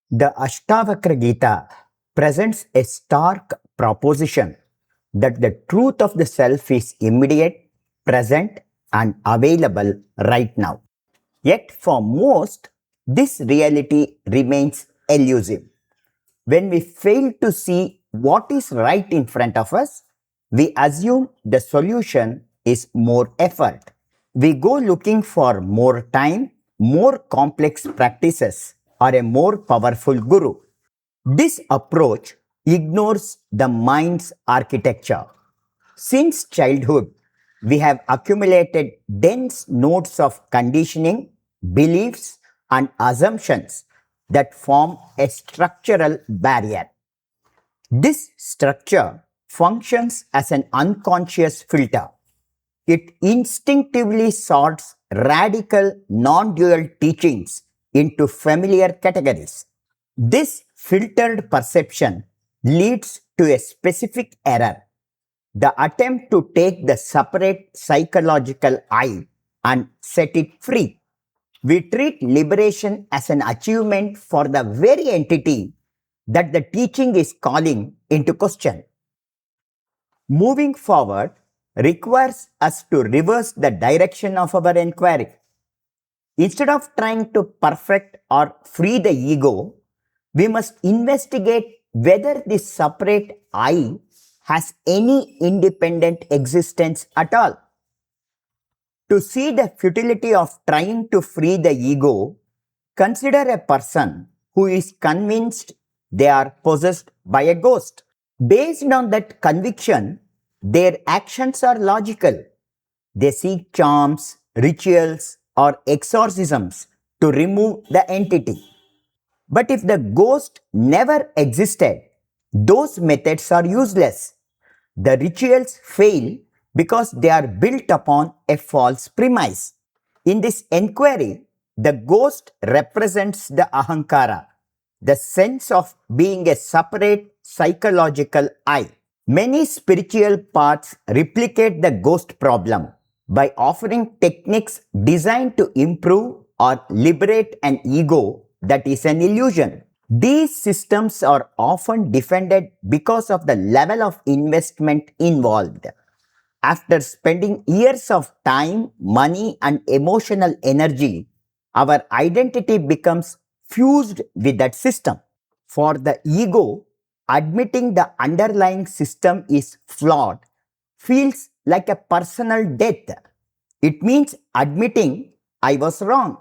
The Ashtavakra Gita presents a stark proposition that the truth of the self is immediate, present, and available right now. Yet for most, this reality remains elusive. When we fail to see what is right in front of us, we assume the solution is more effort. We go looking for more time, more complex practices, or a more powerful guru. This approach ignores the mind's architecture. Since childhood, we have accumulated dense nodes of conditioning, beliefs, and assumptions that form a structural barrier. This structure functions as an unconscious filter. It instinctively sorts radical non-dual teachings into familiar categories. This filtered perception leads to a specific error: the attempt to take the separate psychological I and set it free. We treat liberation as an achievement for the very entity that the teaching is calling into question. Moving forward requires us to reverse the direction of our inquiry. Instead of trying to perfect or free the ego, we must investigate whether this separate I has any independent existence at all. To see the futility of trying to free the ego, consider a person who is convinced they are possessed by a ghost. Based on that conviction, their actions are logical. They seek charms, rituals, or exorcisms to remove the entity. But if the ghost never existed, those methods are useless. The rituals fail because they are built upon a false premise. In this enquiry, the ghost represents the ahankara, the sense of being a separate psychological I. Many spiritual paths replicate the ghost problem by offering techniques designed to improve or liberate an ego that is an illusion. These systems are often defended because of the level of investment involved. After spending years of time, money, and emotional energy, our identity becomes fused with that system. For the ego, admitting the underlying system is flawed feels like a personal death. It means admitting I was wrong,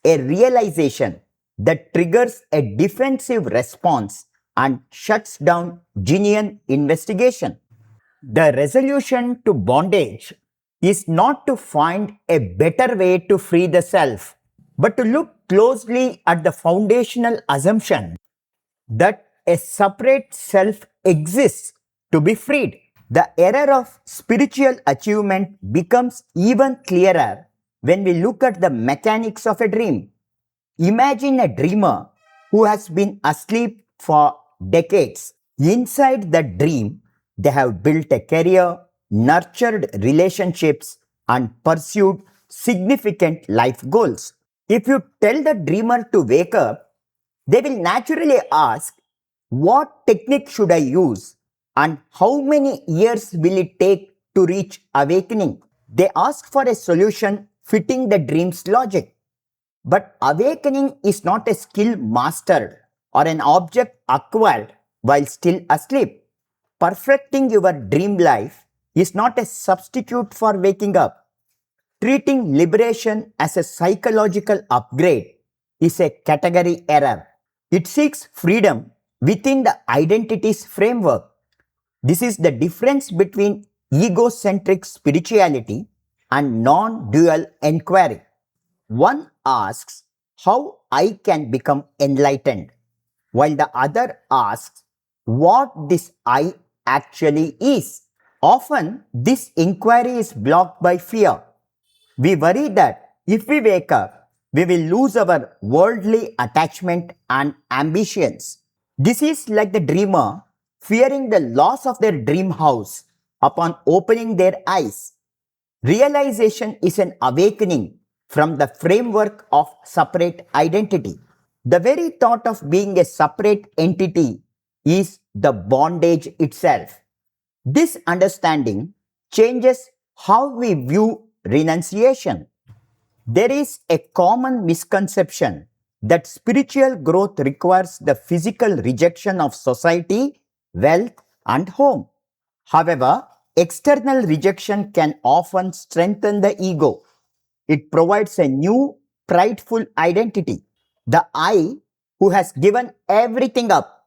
a realization that triggers a defensive response and shuts down genuine investigation. The resolution to bondage is not to find a better way to free the self, but to look closely at the foundational assumption that a separate self exists to be freed. The error of spiritual achievement becomes even clearer when we look at the mechanics of a dream. Imagine a dreamer who has been asleep for decades. Inside the dream, they have built a career, nurtured relationships, and pursued significant life goals. If you tell the dreamer to wake up, they will naturally ask, what technique should I use and how many years will it take to reach awakening? They ask for a solution fitting the dream's logic. But awakening is not a skill mastered or an object acquired while still asleep. Perfecting your dream life is not a substitute for waking up. Treating liberation as a psychological upgrade is a category error. It seeks freedom within the identity's framework. This is the difference between egocentric spirituality and non-dual inquiry. One asks how I can become enlightened, while the other asks what this I actually is. Often, this inquiry is blocked by fear. We worry that if we wake up, we will lose our worldly attachment and ambitions. This is like the dreamer fearing the loss of their dream house upon opening their eyes. Realization is an awakening from the framework of separate identity. The very thought of being a separate entity is the bondage itself. This understanding changes how we view renunciation. There is a common misconception that spiritual growth requires the physical rejection of society, wealth, and home. However, external rejection can often strengthen the ego. It provides a new, prideful identity. The I who has given everything up.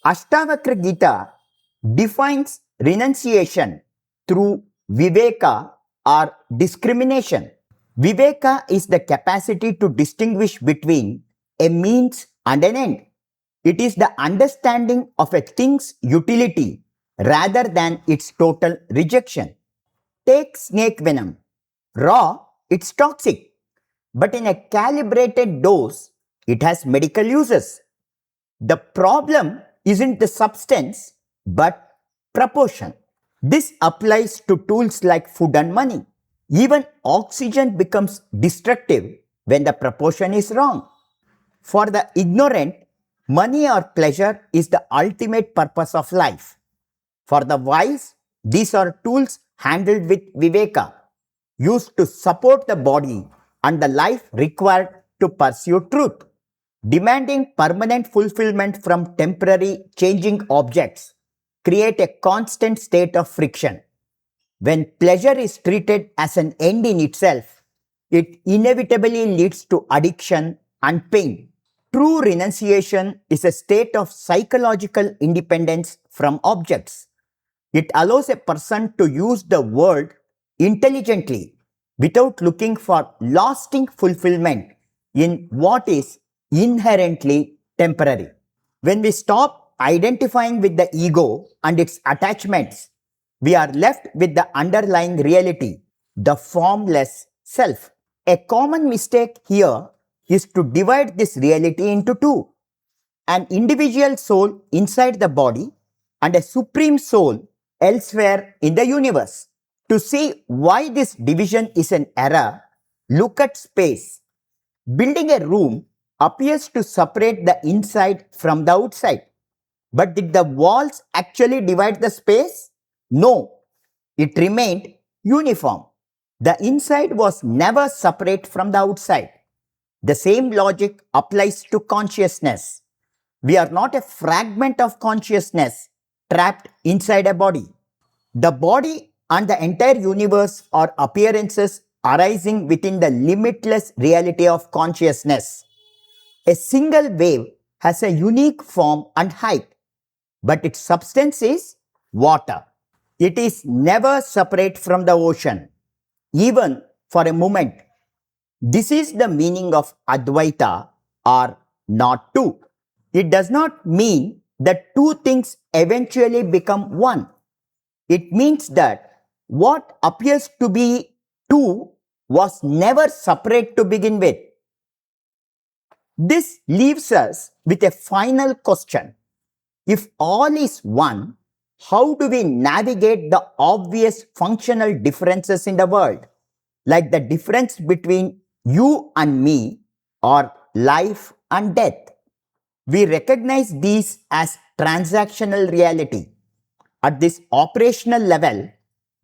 Ashtavakra Gita defines renunciation through viveka or discrimination. Viveka is the capacity to distinguish between a means and an end. It is the understanding of a thing's utility rather than its total rejection. Take snake venom. Raw, it's toxic, but in a calibrated dose, it has medical uses. The problem isn't the substance, but proportion. This applies to tools like food and money. Even oxygen becomes destructive when the proportion is wrong. For the ignorant, money or pleasure is the ultimate purpose of life. For the wise, these are tools handled with viveka, used to support the body and the life required to pursue truth. Demanding permanent fulfillment from temporary changing objects create a constant state of friction. When pleasure is treated as an end in itself, it inevitably leads to addiction and pain. True renunciation is a state of psychological independence from objects. It allows a person to use the world intelligently without looking for lasting fulfillment in what is inherently temporary. When we stop identifying with the ego and its attachments, we are left with the underlying reality, the formless self. A common mistake here is to divide this reality into two: an individual soul inside the body and a supreme soul elsewhere in the universe. To see why this division is an error, look at space. Building a room appears to separate the inside from the outside. But did the walls actually divide the space? No, it remained uniform. The inside was never separate from the outside. The same logic applies to consciousness. We are not a fragment of consciousness trapped inside a body. The body and the entire universe are appearances arising within the limitless reality of consciousness. A single wave has a unique form and height, but its substance is water. It is never separate from the ocean, even for a moment. This is the meaning of Advaita, or not two. It does not mean that two things eventually become one. It means that what appears to be two was never separate to begin with. This leaves us with a final question. If all is one, how do we navigate the obvious functional differences in the world, like the difference between you and me or life and death? We recognize these as transactional reality. At this operational level,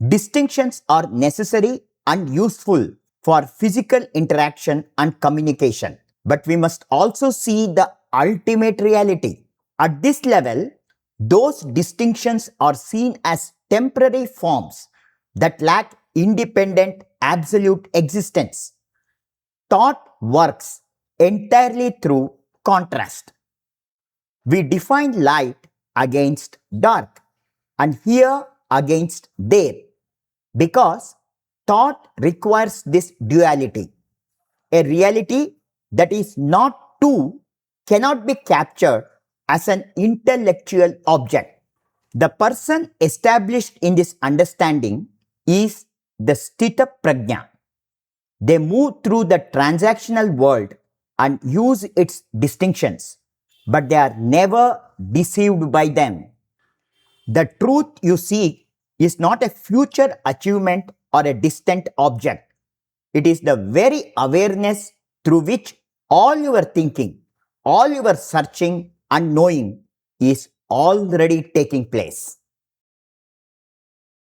distinctions are necessary and useful for physical interaction and communication. But we must also see the ultimate reality. At this level, those distinctions are seen as temporary forms that lack independent absolute existence. Thought works entirely through contrast. We define light against dark and here against there, because thought requires this duality. A reality that is not two cannot be captured as an intellectual object. The person established in this understanding is the Sthita Prajna. They move through the transactional world and use its distinctions, but they are never deceived by them. The truth you seek is not a future achievement or a distant object. It is the very awareness through which all your thinking, all your searching and knowing is already taking place.